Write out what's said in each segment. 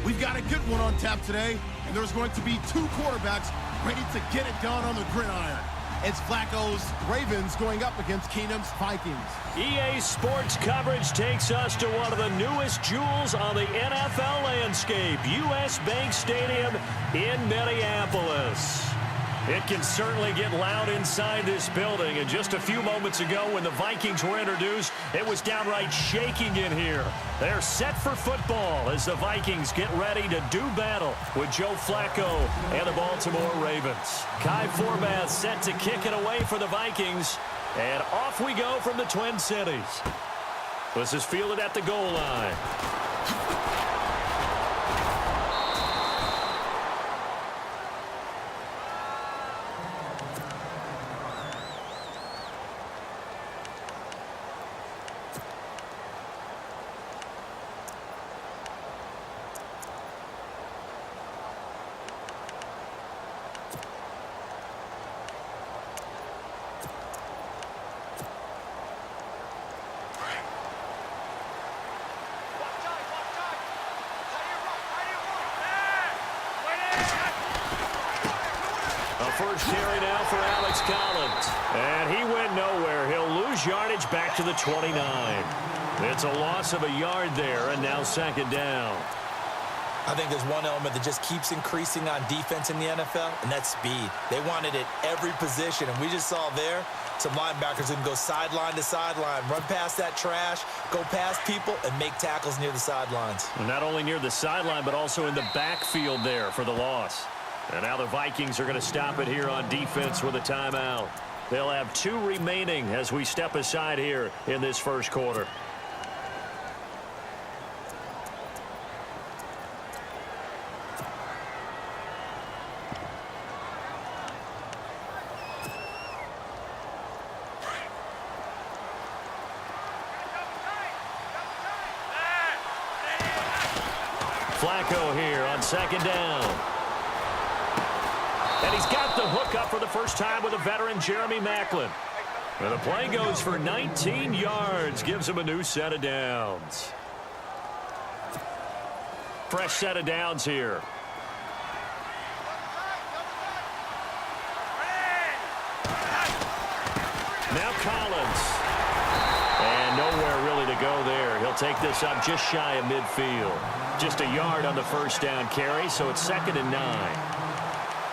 We've got a good one on tap today, and there's going to be two quarterbacks ready to get it done on the gridiron. It's Flacco's Ravens going up against Keenum's Vikings. EA Sports coverage takes us to one of the newest jewels on the NFL landscape, US Bank Stadium in Minneapolis. It can certainly get loud inside this building, and just a few moments ago when the Vikings were introduced, it was downright shaking in here. They're set for football as the Vikings get ready to do battle with Joe Flacco and the Baltimore Ravens. Kai Forbath set to kick it away for the Vikings, and off we go from the Twin Cities. This is fielded at the goal line. First carry now for Alex Collins. And he went nowhere. He'll lose yardage back to the 29. It's a loss of a yard there, and now second down. I think there's one element that just keeps increasing on defense in the NFL, and that's speed. They want it at every position, and we just saw there some linebackers who can go sideline to sideline, run past that trash, go past people, and make tackles near the sidelines. Not only near the sideline, but also in the backfield there for the loss. And now the Vikings are going to stop it here on defense with a timeout. They'll have 2 remaining as we step aside here in this first quarter. Flacco here on second down. And he's got the hook up for the first time with a veteran, Jeremy Maclin. And the play goes for 19 yards, gives him a new set of downs. Fresh set of downs here. Now Collins. And nowhere really to go there. He'll take this up just shy of midfield. Just a yard on the first down carry, so it's 2nd and 9.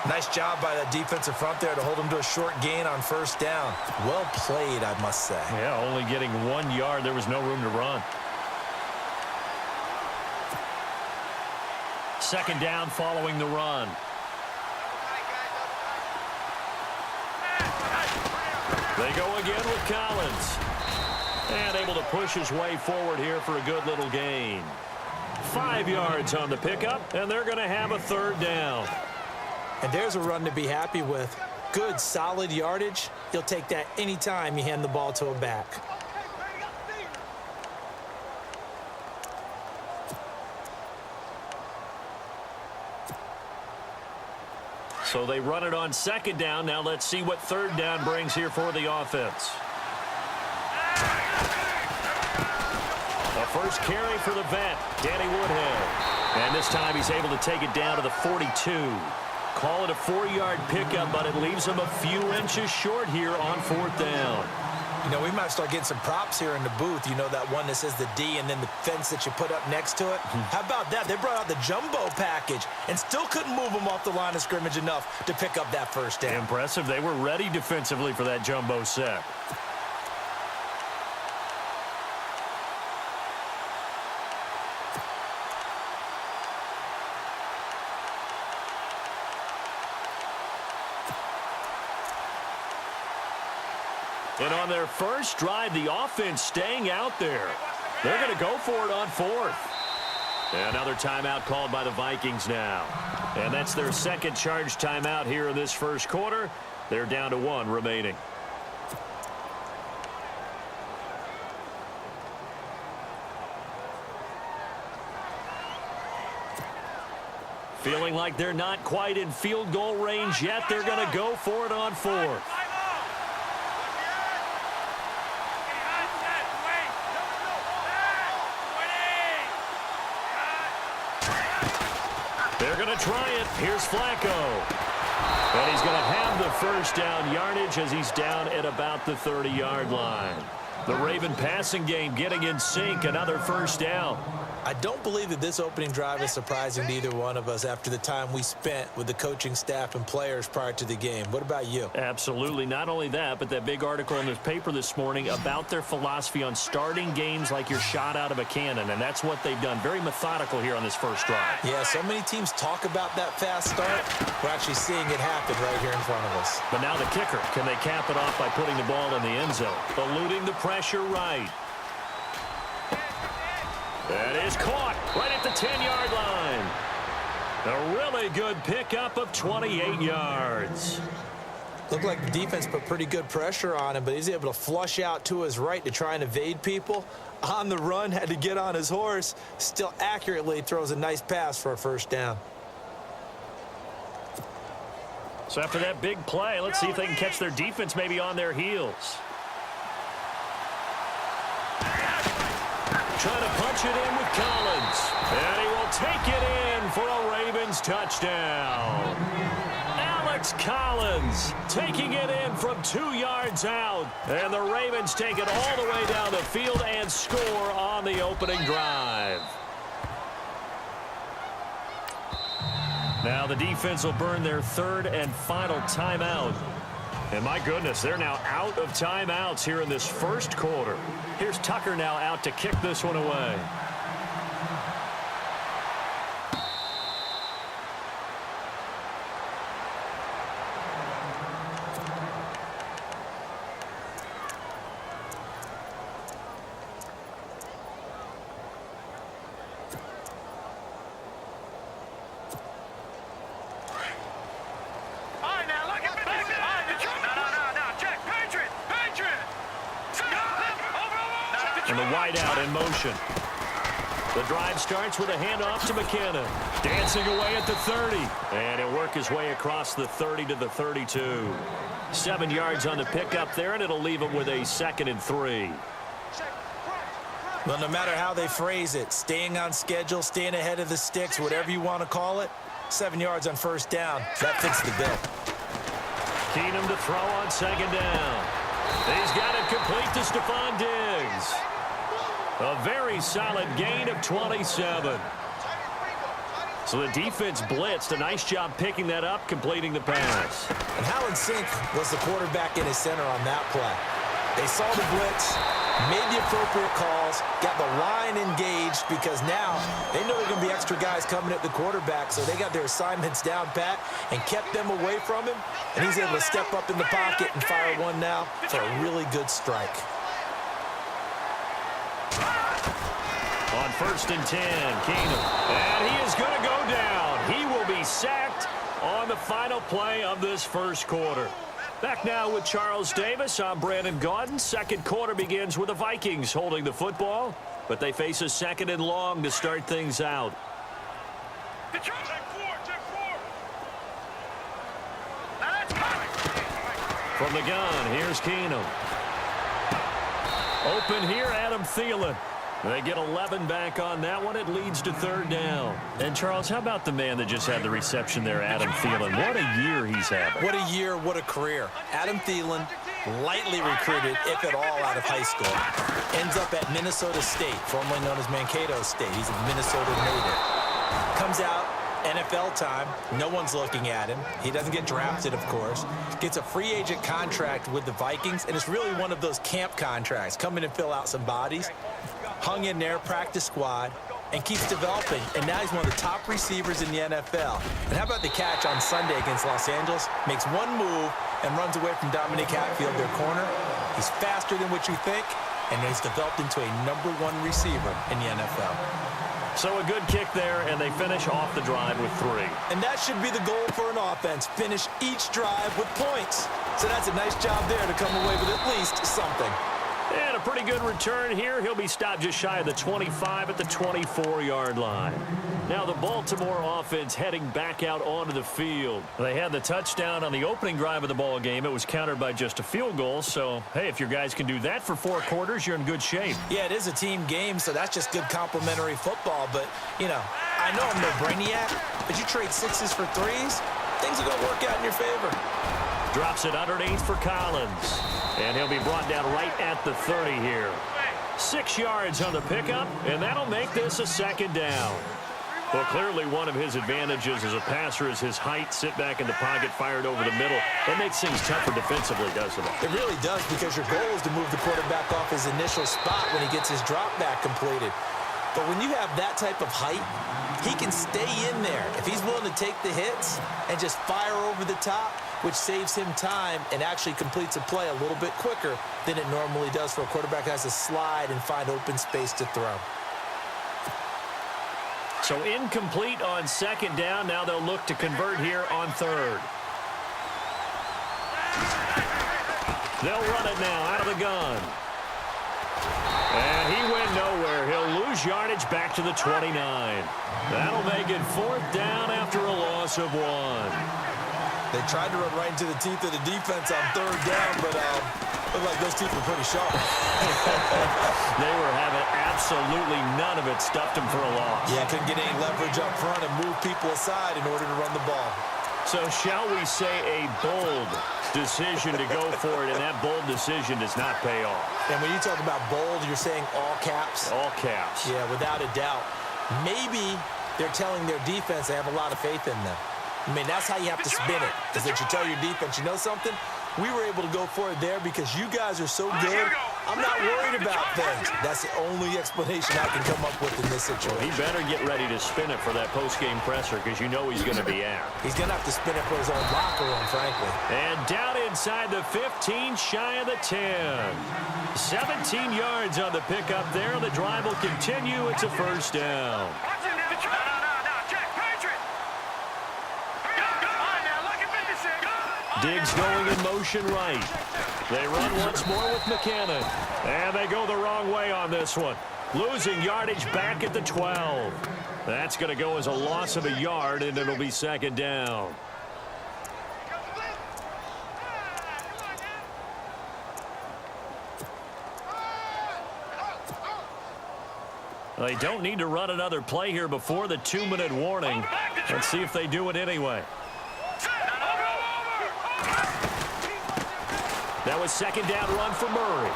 Nice job by the defensive front there to hold him to a short gain on first down. Well played, I must say. Yeah, only getting 1 yard. There was no room to run. Second down following the run. They go again with Collins. And able to push his way forward here for a good little gain. 5 yards on the pickup, and they're going to have a third down. And there's a run to be happy with. Good, solid yardage. You'll take that anytime you hand the ball to a back. So they run it on second down. Now let's see what third down brings here for the offense. A first carry for the vet, Danny Woodhead. And this time he's able to take it down to the 42. Call it a 4-yard pickup, but it leaves him a few inches short here on 4th down. You know, we might start getting some props here in the booth. You know, that one that says the D and then the fence that you put up next to it. How about that? They brought out the jumbo package and still couldn't move them off the line of scrimmage enough to pick up that first down. Impressive. They were ready defensively for that jumbo set. And on their first drive, the offense staying out there. They're going to go for it on 4th. Another timeout called by the Vikings now. And that's their second charge timeout here in this first quarter. They're down to 1 remaining. Feeling like they're not quite in field goal range yet. They're going to go for it on 4th. They're going to try it. Here's Flacco. And he's going to have the first down yardage as he's down at about the 30-yard line. The Raven passing game getting in sync. Another first down. I don't believe that this opening drive is surprising to either one of us after the time we spent with the coaching staff and players prior to the game. What about you? Absolutely. Not only that, but that big article in the paper this morning about their philosophy on starting games like you're shot out of a cannon, and that's what they've done. Very methodical here on this first drive. Yeah, so many teams talk about that fast start. We're actually seeing it happen right here in front of us. But now the kicker. Can they cap it off by putting the ball in the end zone? Eluding the pressure right. That is caught right at the 10-yard line. A really good pickup of 28 yards. Looked like the defense put pretty good pressure on him, but he's able to flush out to his right to try and evade people. On the run, had to get on his horse. Still accurately throws a nice pass for a first down. So after that big play, let's see if they can catch their defense maybe on their heels. Trying to punch it in with Collins. And he will take it in for a Ravens touchdown. Alex Collins taking it in from 2 yards out. And the Ravens take it all the way down the field and score on the opening drive. Now the defense will burn their third and final timeout. And my goodness, they're now out of timeouts here in this first quarter. Here's Tucker now out to kick this one away. And the wide out in motion. The drive starts with a handoff to McKenna. Dancing away at the 30. And he'll work his way across the 30 to the 32. 7 yards on the pickup there, and it'll leave him with a 2nd and 3. Well, no matter how they phrase it, staying on schedule, staying ahead of the sticks, whatever you want to call it, 7 yards on first down. That fits the bill. Keenum to throw on 2nd down. He's got it complete to Stephon Diggs. A very solid gain of 27. So the defense blitzed. A nice job picking that up, completing the pass. And how in sync was the quarterback in his center on that play? They saw the blitz, made the appropriate calls, got the line engaged because now they know there are going to be extra guys coming at the quarterback, so they got their assignments down pat and kept them away from him, and he's able to step up in the pocket and fire one now for a really good strike. On 1st and 10, Keenum. And he is going to go down. He will be sacked on the final play of this first quarter. Back now with Charles Davis. I'm Brandon Gaudin. Second quarter begins with the Vikings holding the football, but they face a 2nd and long to start things out. From the gun, here's Keenum. Open here, Adam Thielen. They get 11 back on that one. It leads to 3rd down. And, Charles, how about the man that just had the reception there, Adam Thielen? What a year he's having. What a year, what a career. Adam Thielen, lightly recruited, if at all, out of high school. Ends up at Minnesota State, formerly known as Mankato State. He's a Minnesota native. Comes out, NFL time. No one's looking at him. He doesn't get drafted, of course. Gets a free agent contract with the Vikings, and it's really one of those camp contracts. Come in and fill out some bodies. Hung in there, practice squad, and keeps developing. And now he's one of the top receivers in the NFL. And how about the catch on Sunday against Los Angeles? Makes one move and runs away from Dominic Hatfield, their corner. He's faster than what you think, and he's developed into a #1 receiver in the NFL. So a good kick there, and they finish off the drive with 3. And that should be the goal for an offense. Finish each drive with points. So that's a nice job there to come away with at least something. And a pretty good return here. He'll be stopped just shy of the 25 at the 24-yard line. Now the Baltimore offense heading back out onto the field. They had the touchdown on the opening drive of the ball game. It was countered by just a field goal. So, hey, if your guys can do that for 4 quarters, you're in good shape. Yeah, it is a team game, so that's just good complimentary football. But, you know, I know I'm no brainiac, but you trade sixes for threes, things are going to work out in your favor. Drops it underneath for Collins. And he'll be brought down right at the 30 here. 6 yards on the pickup, and that'll make this a second down. Well, clearly one of his advantages as a passer is his height. Sit back in the pocket, fired over the middle. That makes things tougher defensively, doesn't it? It really does, because your goal is to move the quarterback off his initial spot when he gets his drop back completed. But when you have that type of height, he can stay in there. If he's willing to take the hits and just fire over the top, which saves him time and actually completes a play a little bit quicker than it normally does for a quarterback who has to slide and find open space to throw. So incomplete on second down. Now they'll look to convert here on third. They'll run it now out of the gun. And he went nowhere. He'll lose yardage back to the 29. That'll make it fourth down after a loss of 1. They tried to run right into the teeth of the defense on third down, but looked like those teeth were pretty sharp. They were having absolutely none of it. Stuffed him for a loss. Yeah, couldn't get any leverage up front and move people aside in order to run the ball. So shall we say a bold decision to go for it, and that bold decision does not pay off. And when you talk about bold, you're saying all caps? All caps. Yeah, without a doubt. Maybe they're telling their defense they have a lot of faith in them. I mean, that's how you have to spin it, is that you tell your defense, you know something? We were able to go for it there because you guys are so good. I'm not worried about things. That's the only explanation I can come up with in this situation. Well, he better get ready to spin it for that post-game presser because you know he's going to be out. He's going to have to spin it for his own locker room, frankly. And down inside the 15, shy of the 10. 17 yards on the pickup there. The drive will continue. It's a first down. Diggs going in motion right. They run once more with McKinnon. And they go the wrong way on this one. Losing yardage back at the 12. That's going to go as a loss of a yard, and it'll be second down. They don't need to run another play here before the 2-minute warning. Let's see if they do it anyway. That was second down run for Murray.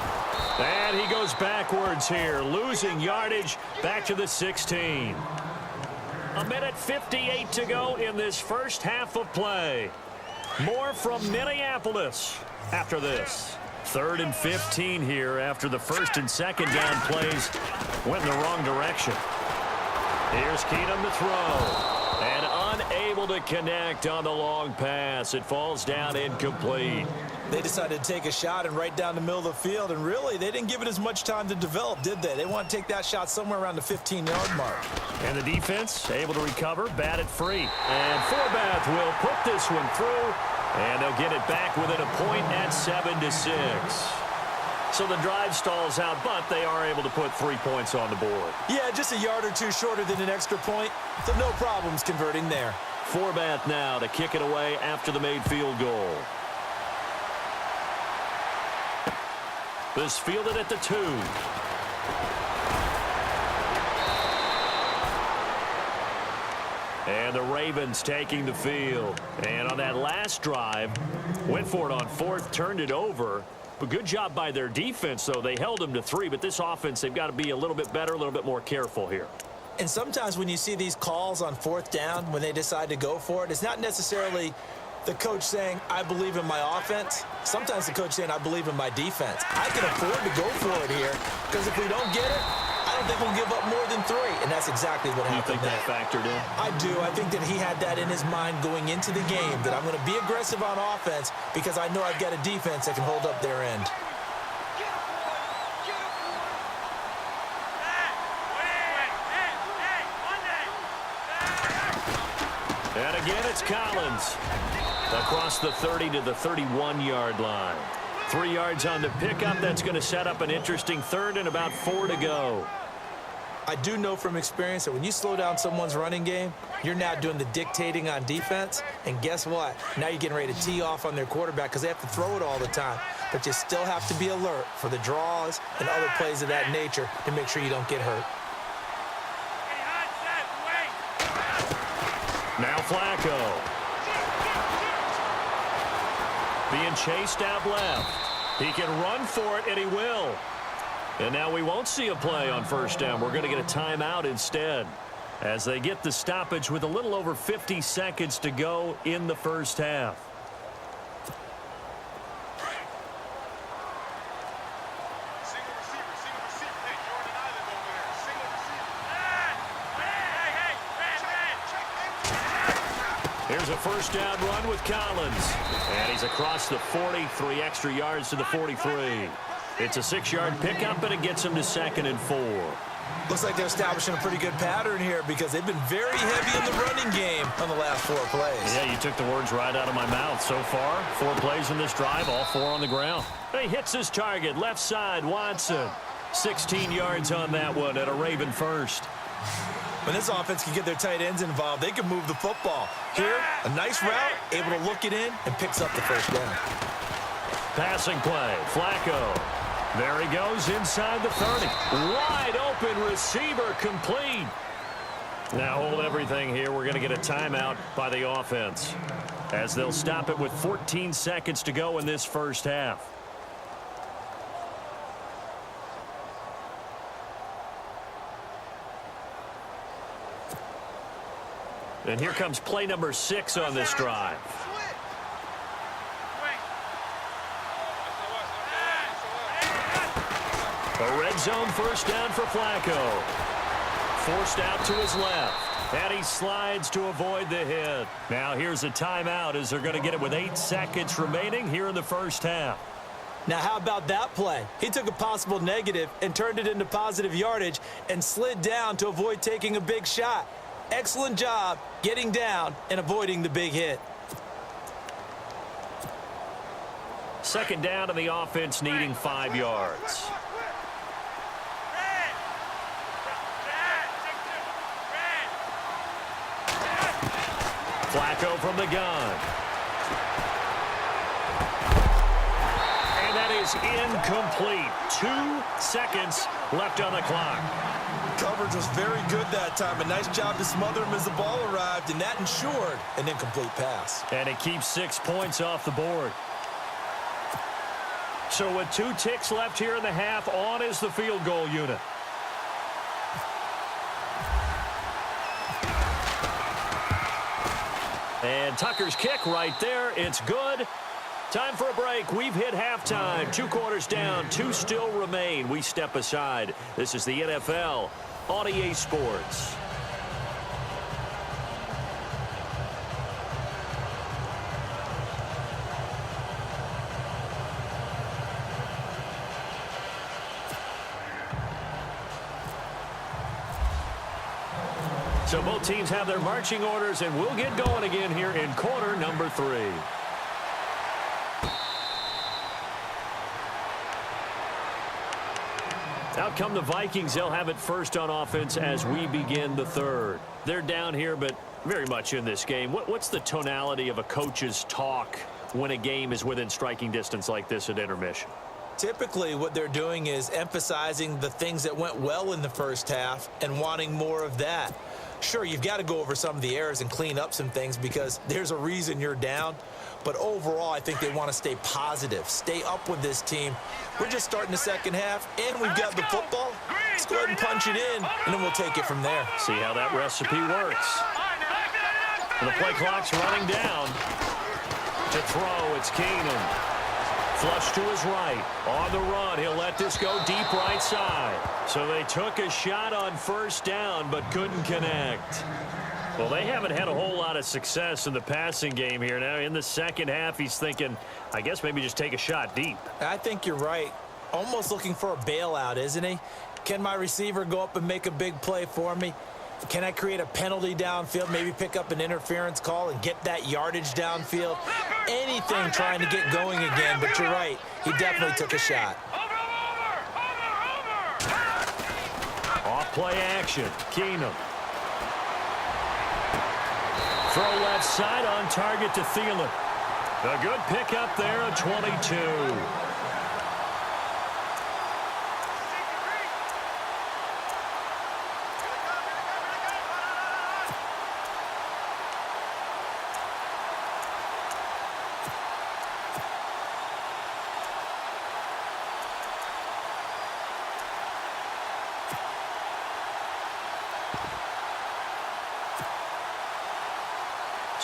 And he goes backwards here, losing yardage back to the 16. 1:58 to go in this first half of play. More from Minneapolis after this. 3rd and 15 here after the first and second down plays went in the wrong direction. Here's Keenum to throw. And unable to connect on the long pass. It falls down incomplete. They decided to take a shot and right down the middle of the field, and really, they didn't give it as much time to develop, did they? They want to take that shot somewhere around the 15-yard mark. And the defense able to recover, bat it free. And Forbath will put this one through, and they'll get it back within a point at 7-6. So the drive stalls out, but they are able to put 3 points on the board. Yeah, just a yard or two shorter than an extra point, so no problems converting there. Forbath now to kick it away after the made field goal. This fielded at the 2. And the Ravens taking the field. And on that last drive, went for it on 4th, turned it over. But good job by their defense, though. They held them to 3, but this offense, they've got to be a little bit better, a little bit more careful here. And sometimes when you see these calls on 4th down, when they decide to go for it, it's not necessarily the coach saying, I believe in my offense. Sometimes the coach saying, I believe in my defense. I can afford to go for it here because if we don't get it, I don't think we'll give up more than 3. And that's exactly what happened. You think that factored in? I do. I think that he had that in his mind going into the game, that I'm going to be aggressive on offense because I know I've got a defense that can hold up their end. And again, it's Collins. Across the 30 to the 31-yard line. 3 yards on the pickup. That's going to set up an interesting 3rd and about 4 to go. I do know from experience that when you slow down someone's running game, you're now doing the dictating on defense. And guess what? Now you're getting ready to tee off on their quarterback because they have to throw it all the time. But you still have to be alert for the draws and other plays of that nature to make sure you don't get hurt. Now Flacco. Being chased out left. He can run for it, and he will. And now we won't see a play on first down. We're going to get a timeout instead as they get the stoppage with a little over 50 seconds to go in the first half. Here's a first down run with Collins. And he's across the 43 extra yards to the 43. It's a 6-yard pickup, and it gets him to 2nd and 4. Looks like they're establishing a pretty good pattern here because they've been very heavy in the running game on the last 4 plays. Yeah, you took the words right out of my mouth. So far, 4 plays in this drive, all 4 on the ground. He hits his target, left side, Watson. 16 yards on that one at a Raven first. When this offense can get their tight ends involved, they can move the football. Here, a nice route, able to look it in, and picks up the first down. Passing play, Flacco. There he goes inside the 30. Wide open receiver, complete. Now hold everything here. We're going to get a timeout by the offense as they'll stop it with 14 seconds to go in this first half. And here comes play number 6 on this drive. A red zone first down for Flacco. Forced out to his left. And he slides to avoid the hit. Now here's a timeout as they're going to get it with 8 seconds remaining here in the first half. Now how about that play? He took a possible negative and turned it into positive yardage and slid down to avoid taking a big shot. Excellent job getting down and avoiding the big hit. Second down, and the offense needing 5 yards. Flacco from the gun. And that is incomplete. 2 seconds left on the clock. Coverage was very good that time. A nice job to smother him as the ball arrived, and that ensured an incomplete pass. And it keeps 6 points off the board. So with 2 ticks left here in the half, on is the field goal unit. And Tucker's kick right there. It's good. Time for a break. We've hit halftime. 2 quarters down. 2 still remain. We step aside. This is the NFL on EA Sports. So both teams have their marching orders, and we'll get going again here in quarter number 3. Out come the Vikings. They'll have it first on offense as we begin the third. They're down here, but very much in this game. What's the tonality of a coach's talk when a game is within striking distance like this at intermission? Typically, what they're doing is emphasizing the things that went well in the first half and wanting more of that. Sure, you've got to go over some of the errors and clean up some things because there's a reason you're down. But overall, I think they want to stay positive, stay up with this team. We're just starting the second half, and we've got the football. Let's go ahead and punch it in, and then we'll take it from there. See how that recipe works. And the play clock's running down. To throw, it's Keenum. Flush to his right. On the run, he'll let this go deep right side. So they took a shot on first down, but couldn't connect. Well, they haven't had a whole lot of success in the passing game here. Now, in the second half, he's thinking, I guess maybe just take a shot deep. I think you're right. Almost looking for a bailout, isn't he? Can my receiver go up and make a big play for me? Can I create a penalty downfield, maybe pick up an interference call and get that yardage downfield? Anything trying to get going again, but you're right. He definitely took a shot. Off play action. Keenum. Throw left side on target to Thielen. A good pickup there at 22.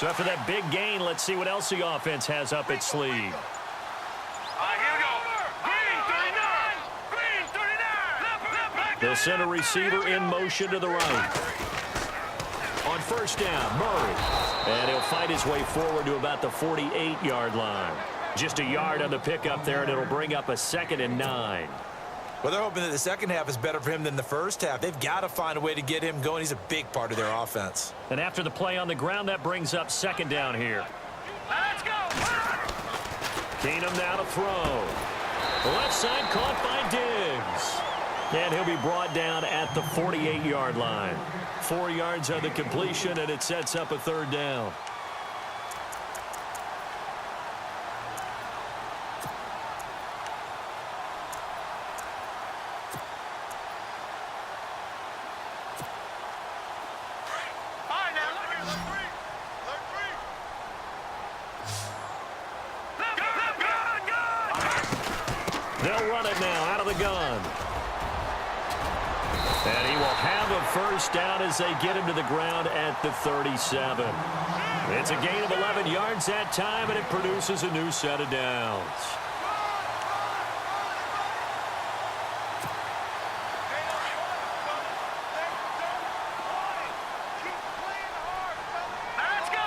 So after that big gain, let's see what else the offense has up its sleeve. Here we go. Green 39. They'll send a receiver in motion to the right. On first down, Murray. And he'll fight his way forward to about the 48-yard line. Just a yard on the pickup there, and it'll bring up a 2nd and 9. Well, they're hoping that the second half is better for him than the first half. They've got to find a way to get him going. He's a big part of their offense. And after the play on the ground, that brings up 2nd down here. Let's go. Keenum now to throw. The left side caught by Diggs. And he'll be brought down at the 48-yard line. 4 yards on the completion, and it sets up a 3rd down. They'll run it now out of the gun. And he will have a 1st down as they get him to the ground at the 37. It's a gain of 11 yards that time, and it produces a new set of downs. Let's go.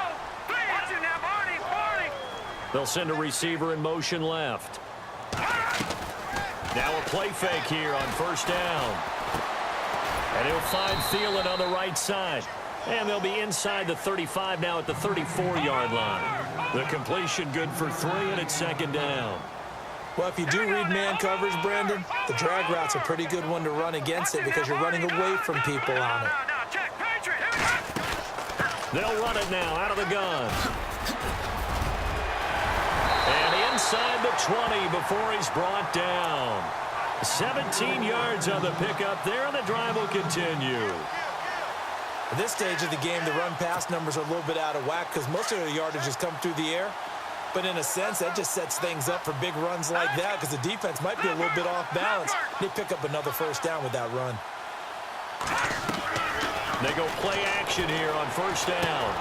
Watch it now, Barney. They'll send a receiver in motion left. Now a play fake here on 1st down. And he'll find Thielen on the right side. And they'll be inside the 35 now at the 34-yard line. The completion good for 3, and it's 2nd down. Well, if you do read man coverage, Brandon, the drag route's a pretty good one to run against it because you're running away from people on it. They'll run it now out of the gun. And inside the 20 before he's brought down. 17 yards on the pickup there, and the drive will continue. At this stage of the game, the run-pass numbers are a little bit out of whack because most of the yardage has come through the air. But in a sense, that just sets things up for big runs like that because the defense might be a little bit off balance. They pick up another 1st down with that run. They go play action here on 1st down.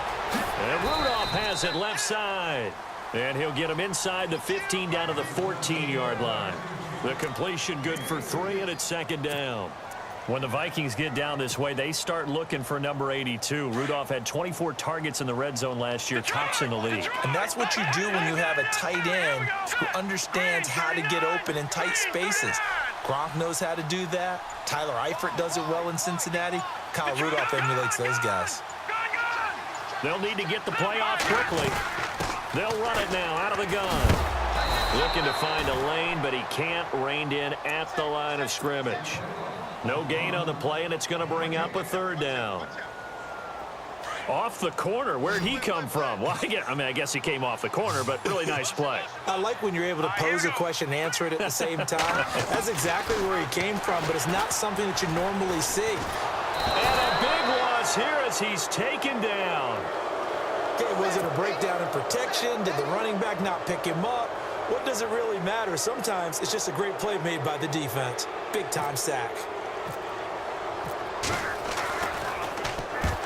And Rudolph has it left side. And he'll get him inside the 15 down to the 14-yard line. The completion good for 3, and it's 2nd down. When the Vikings get down this way, they start looking for number 82. Rudolph had 24 targets in the red zone last year, tops in the league. And that's what you do when you have a tight end who understands how to get open in tight spaces. Gronk knows how to do that. Tyler Eifert does it well in Cincinnati. Kyle Rudolph emulates those guys. They'll need to get the play off quickly. They'll run it now out of the gun. Looking to find a lane, but he can't. Reined in at the line of scrimmage. No gain on the play, and it's going to bring up a 3rd down. Off the corner. Where'd he come from? Well, I guess he came off the corner, but really nice play. I like when you're able to pose a question and answer it at the same time. That's exactly where he came from, but it's not something that you normally see. And a big loss here as he's taken down. Okay, was it a breakdown in protection? Did the running back not pick him up? What does it really matter? Sometimes it's just a great play made by the defense. Big-time sack.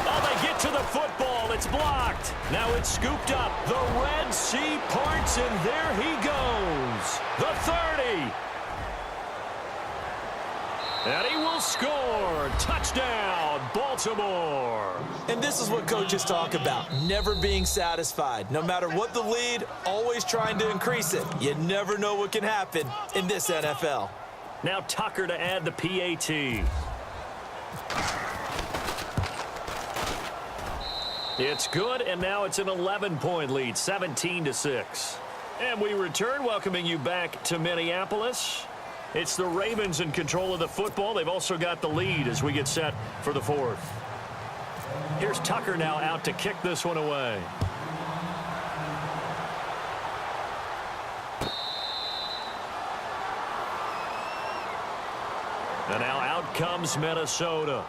Oh, they get to the football. It's blocked. Now it's scooped up. The Red Sea parts, and there he goes. The 30. And he will score. Touchdown, Baltimore. And this is what coaches talk about, never being satisfied. No matter what the lead, always trying to increase it. You never know what can happen in this NFL. Now Tucker to add the PAT. It's good, and now it's an 11-point lead, 17-6. And we return, welcoming you back to Minneapolis. It's the Ravens in control of the football. They've also got the lead as we get set for the 4th. Here's Tucker now out to kick this one away. And now out comes Minnesota.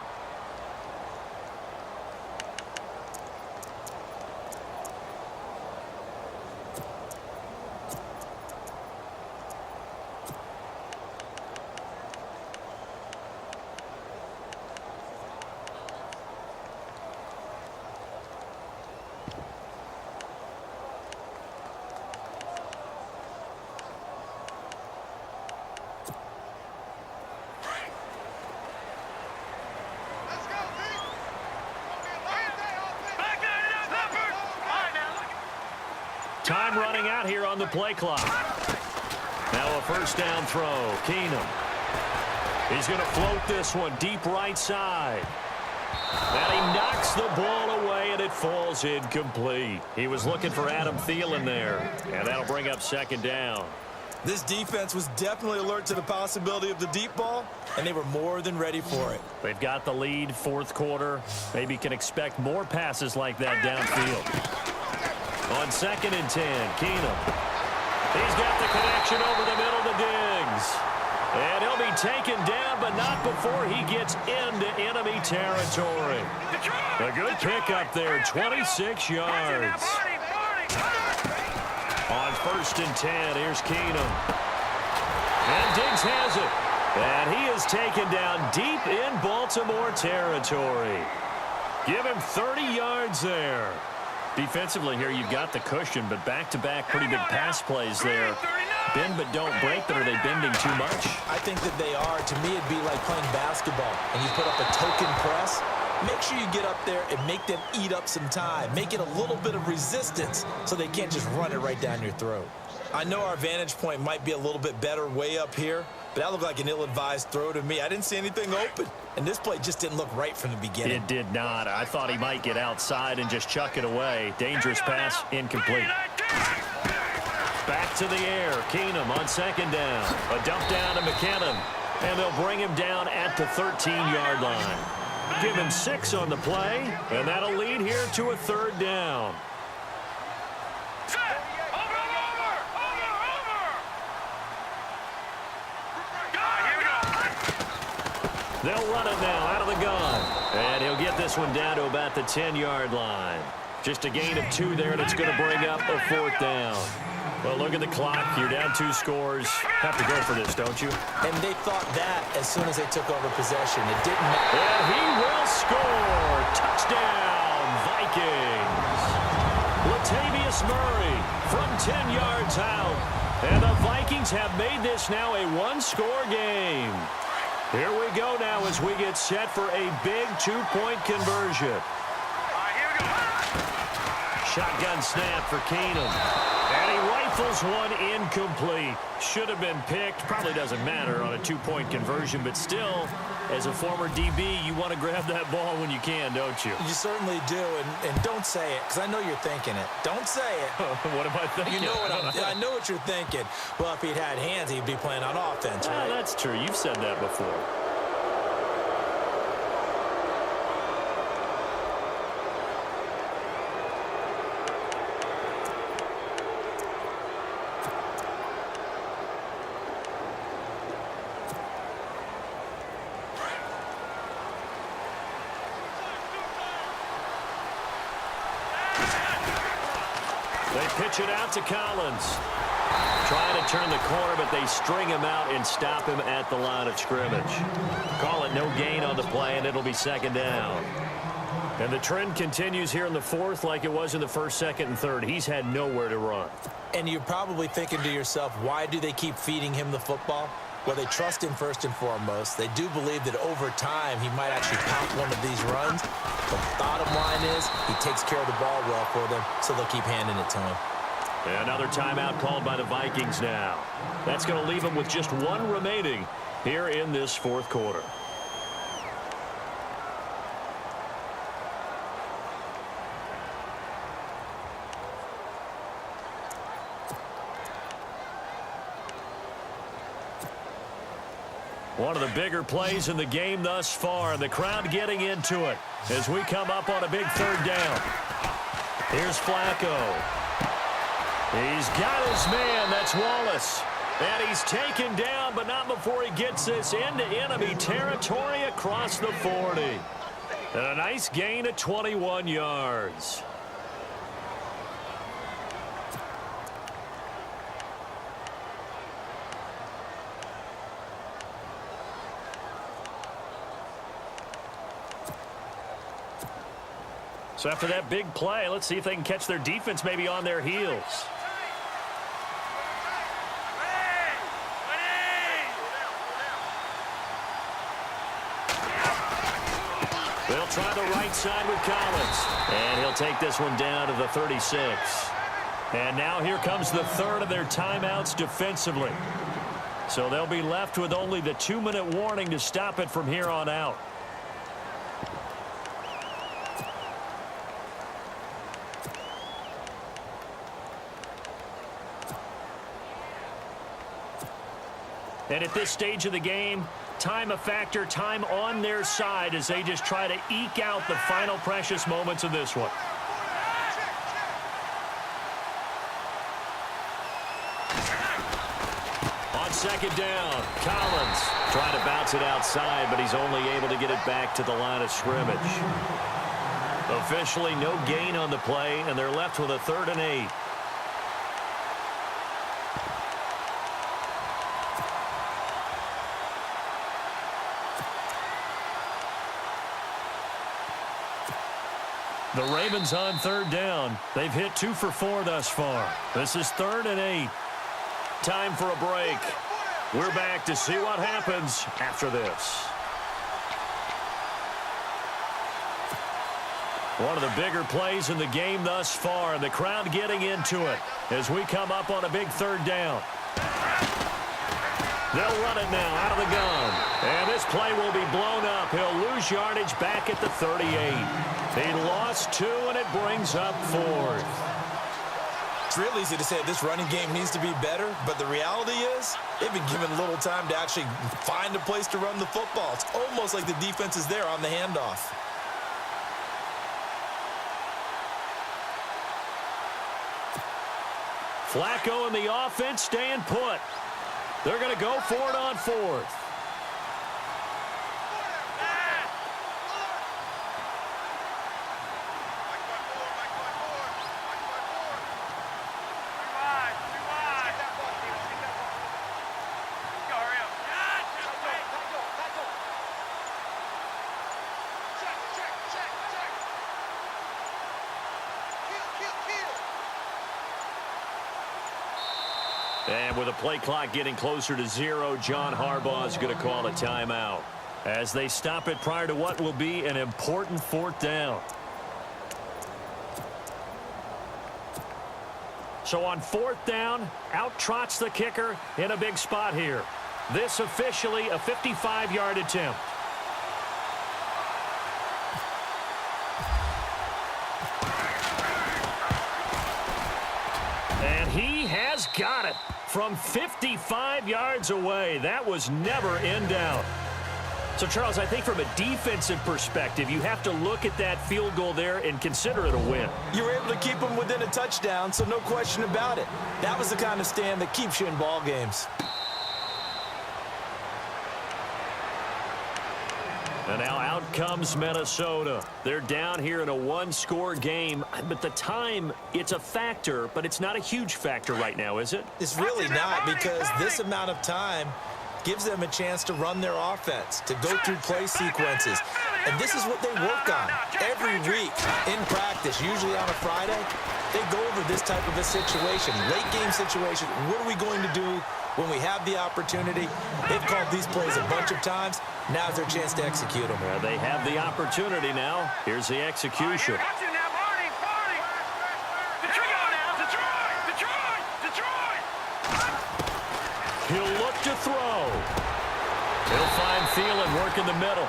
Time running out here on the play clock. Now a first down throw. Keenum. He's going to float this one deep right side. And he knocks the ball away, and it falls incomplete. He was looking for Adam Thielen there, and that'll bring up second down. This defense was definitely alert to the possibility of the deep ball, and they were more than ready for it. They've got the lead, fourth quarter. Maybe can expect more passes like that downfield. On 2nd and 10, Keenum. He's got the connection over the middle to Diggs. And he'll be taken down, but not before he gets into enemy territory. A good pickup there, 26 yards. On 1st and 10, here's Keenum. And Diggs has it. And he is taken down deep in Baltimore territory. Give him 30 yards there. Defensively here, you've got the cushion, but back-to-back pretty big pass plays there. Bend but don't break, but are they bending too much? I think that they are. To me, it'd be like playing basketball, and you put up a token press. Make sure you get up there and make them eat up some time. Make it a little bit of resistance so they can't just run it right down your throat. I know our vantage point might be a little bit better way up here, but that looked like an ill-advised throw to me. I didn't see anything open, and this play just didn't look right from the beginning. It did not. I thought he might get outside and just chuck it away. Dangerous pass, incomplete. Back to the air. Keenum on 2nd down. A dump down to McKinnon, and they'll bring him down at the 13-yard line. Give him 6 on the play, and that'll lead here to a 3rd down. They'll run it now out of the gun. And he'll get this one down to about the 10-yard line. Just a gain of 2 there, and it's going to bring up a 4th down. Well, look at the clock. You're down 2 scores. Have to go for this, don't you? And they thought that as soon as they took over possession. It didn't matter. And he will score. Touchdown, Vikings. Latavius Murray from 10 yards out. And the Vikings have made this now a 1-score game. Here we go now as we get set for a big 2-point conversion. Shotgun snap for Keenum. And he rifles one incomplete. Should have been picked. Probably doesn't matter on a 2-point conversion, but still, as a former DB, you want to grab that ball when you can, don't you? You certainly do, and don't say it, because I know you're thinking it. Don't say it. What am I thinking? You know what I know what you're thinking. Well, if he'd had hands, he'd be playing on offense, right? That's true. You've said that before. Pitch it out to Collins. Trying to turn the corner, but they string him out and stop him at the line of scrimmage. Call it no gain on the play, and it'll be 2nd down. And the trend continues here in the 4th like it was in the 1st, 2nd, and 3rd. He's had nowhere to run. And you're probably thinking to yourself, why do they keep feeding him the football? Well, they trust him first and foremost. They do believe that over time he might actually pop one of these runs. But the bottom line is he takes care of the ball well for them, so they'll keep handing it to him. Another timeout called by the Vikings now. That's going to leave them with just 1 remaining here in this 4th quarter. One of the bigger plays in the game thus far, and the crowd getting into it as we come up on a big 3rd down. Here's Flacco. He's got his man. That's Wallace. And he's taken down, but not before he gets this into enemy territory across the 40. And a nice gain of 21 yards. So after that big play, let's see if they can catch their defense maybe on their heels. They'll try the right side with Collins. And he'll take this one down to the 36. And now here comes the third of their timeouts defensively. So they'll be left with only the 2-minute warning to stop it from here on out. And at this stage of the game, time a factor, time on their side as they just try to eke out the final precious moments of this one. On second down, Collins trying to bounce it outside, but he's only able to get it back to the line of scrimmage. Officially no gain on the play, and they're left with a 3rd and 8. The Ravens on 3rd down. They've hit 2 for 4 thus far. This is 3rd and 8. Time for a break. We're back to see what happens after this. One of the bigger plays in the game thus far. The crowd getting into it as we come up on a big 3rd down. They'll run it now out of the gun. And this play will be blown up. He'll lose yardage back at the 38. He lost 2, and it brings up 4th. It's real easy to say this running game needs to be better, but the reality is they've been given little time to actually find a place to run the football. It's almost like the defense is there on the handoff. Flacco and the offense staying put. They're going to go for it on 4th. And with the play clock getting closer to 0, John Harbaugh is going to call a timeout as they stop it prior to what will be an important 4th down. So on 4th down, out trots the kicker in a big spot here. This officially a 55-yard attempt. And he has got it from 55 yards away. That was never in doubt. So, Charles, I think from a defensive perspective, you have to look at that field goal there and consider it a win. You were able to keep them within a touchdown, so no question about it. That was the kind of stand that keeps you in ball games. And now out comes Minnesota. They're down here in a 1-score game, but the time, it's a factor, but it's not a huge factor right now, is it? It's really not, because this amount of time gives them a chance to run their offense, to go through play sequences. And this is what they work on every week in practice, usually on a Friday. They go over this type of a situation, late game situation. What are we going to do when we have the opportunity? They've called these plays a bunch of times. Now's their chance to execute them. They have the opportunity now. Here's the execution. He'll look to throw. He'll find Thielen work in the middle.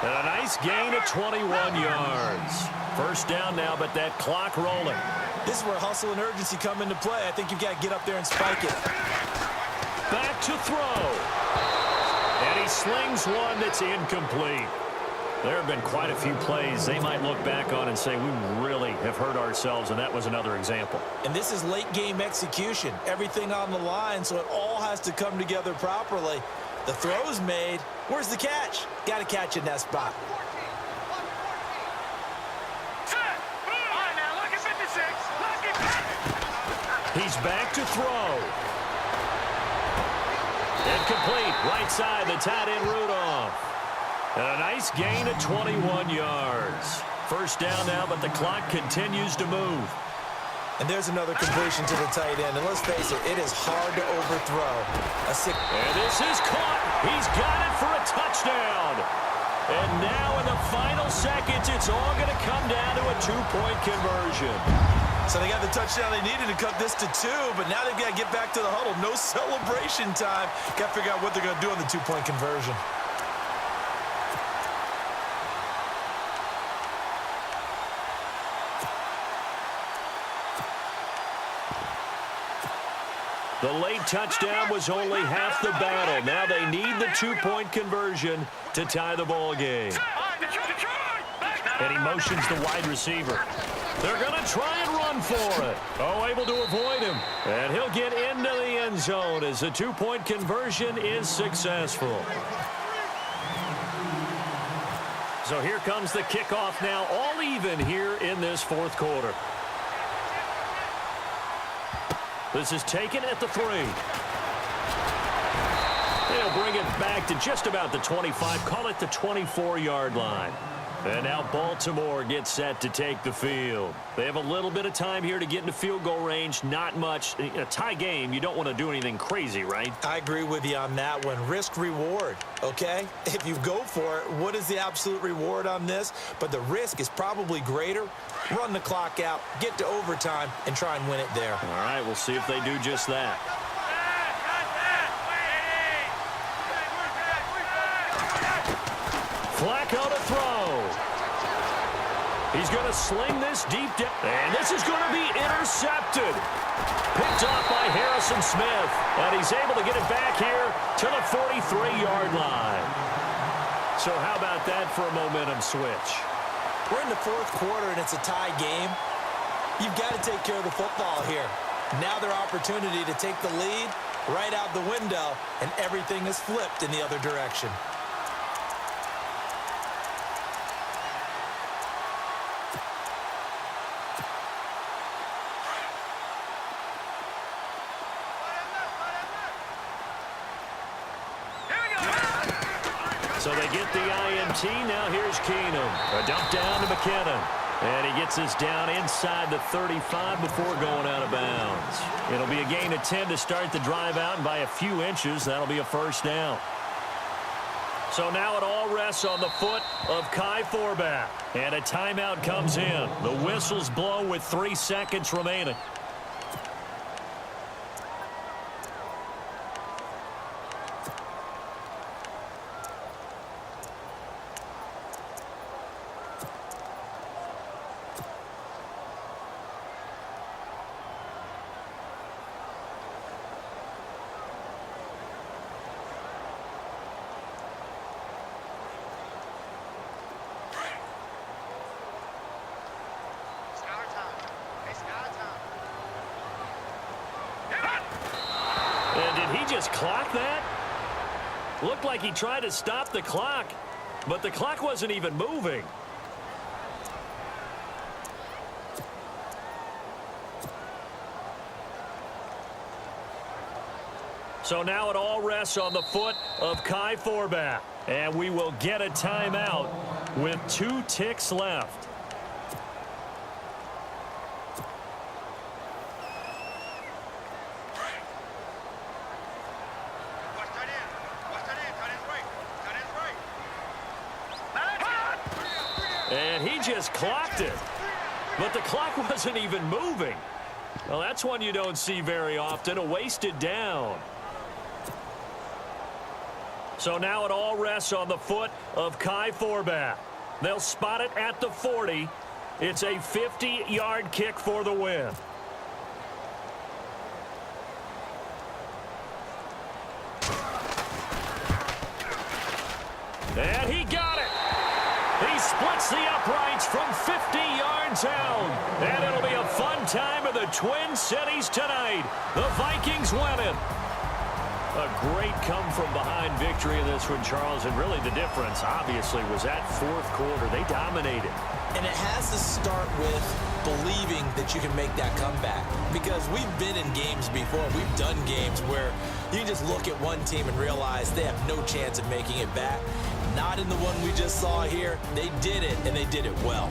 And a nice gain of 21 yards. First down now, but that clock rolling. This is where hustle and urgency come into play. I think you've got to get up there and spike it. Back to throw. And he slings one that's incomplete. There have been quite a few plays they might look back on and say, we really have hurt ourselves, and that was another example. And this is late game execution. Everything on the line, so it all has to come together properly. The throw's made. Where's the catch? Got to catch in that spot. He's back to throw. Incomplete. Right side, the tight end Rudolph. And a nice gain of 21 yards. First down now, but the clock continues to move. And there's another completion to the tight end. And let's face it is hard to overthrow. And this is caught. He's got it for a touchdown. And now in the final seconds, it's all going to come down to a 2-point conversion. So they got the touchdown they needed to cut this to 2, but now they've got to get back to the huddle. No celebration time. Got to figure out what they're going to do on the 2-point conversion. The late touchdown was only half the battle. Now they need the 2-point conversion to tie the ball game. And he motions the wide receiver. They're going to try and run for it. Oh, able to avoid him. And he'll get into the end zone as the 2-point conversion is successful. So here comes the kickoff now, all even here in this fourth quarter. This is taken at the 3. They'll bring it back to just about the 25, call it the 24-yard line. And now Baltimore gets set to take the field. They have a little bit of time here to get into field goal range, not much. In a tie game, you don't want to do anything crazy, right? I agree with you on that one. Risk-reward, okay? If you go for it, what is the absolute reward on this? But the risk is probably greater. Run the clock out, get to overtime, and try and win it there. All right, we'll see if they do just that. Flacco to throw. He's going to sling this deep down. And this is going to be intercepted. Picked off by Harrison Smith. And he's able to get it back here to the 43-yard line. So how about that for a momentum switch? We're in the fourth quarter, and it's a tie game. You've got to take care of the football here. Now their opportunity to take the lead right out the window, and everything is flipped in the other direction. So they get the INT. Now here's Keenum. A dump down to McKinnon. And he gets us down inside the 35 before going out of bounds. It'll be a gain of 10 to start the drive out, and by a few inches, that'll be a first down. So now it all rests on the foot of Kai Forbath. And a timeout comes in. The whistles blow with 3 seconds remaining. Just clock that? Looked like he tried to stop the clock, but the clock wasn't even moving. So now it all rests on the foot of Kai Forbath, and we will get a timeout with 2 ticks left. And he just clocked it. But the clock wasn't even moving. Well, that's one you don't see very often, a wasted down. So now it all rests on the foot of Kai Forbath. They'll spot it at the 40. It's a 50-yard kick for the win. And he got it. He splits the uprights from 50 yards out. And it'll be a fun time in the Twin Cities tonight. The Vikings win it. A great come-from-behind victory in this one, Charles. And really the difference, obviously, was that fourth quarter. They dominated. And it has to start with believing that you can make that comeback. Because we've been in games before. We've done games where you can just look at one team and realize they have no chance of making it back. Not in the one we just saw here. They did it, and they did it well.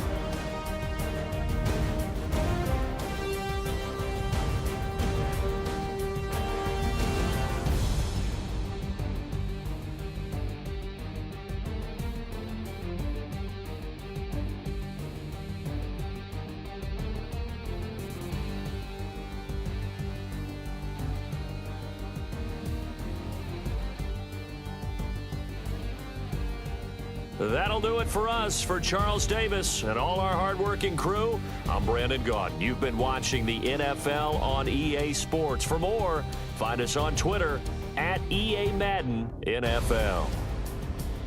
That'll do it for us. For Charles Davis and all our hardworking crew, I'm Brandon Gaudin. You've been watching the NFL on EA Sports. For more, find us on Twitter at EA Madden NFL.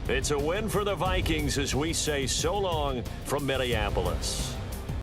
It's a win for the Vikings as we say so long from Minneapolis.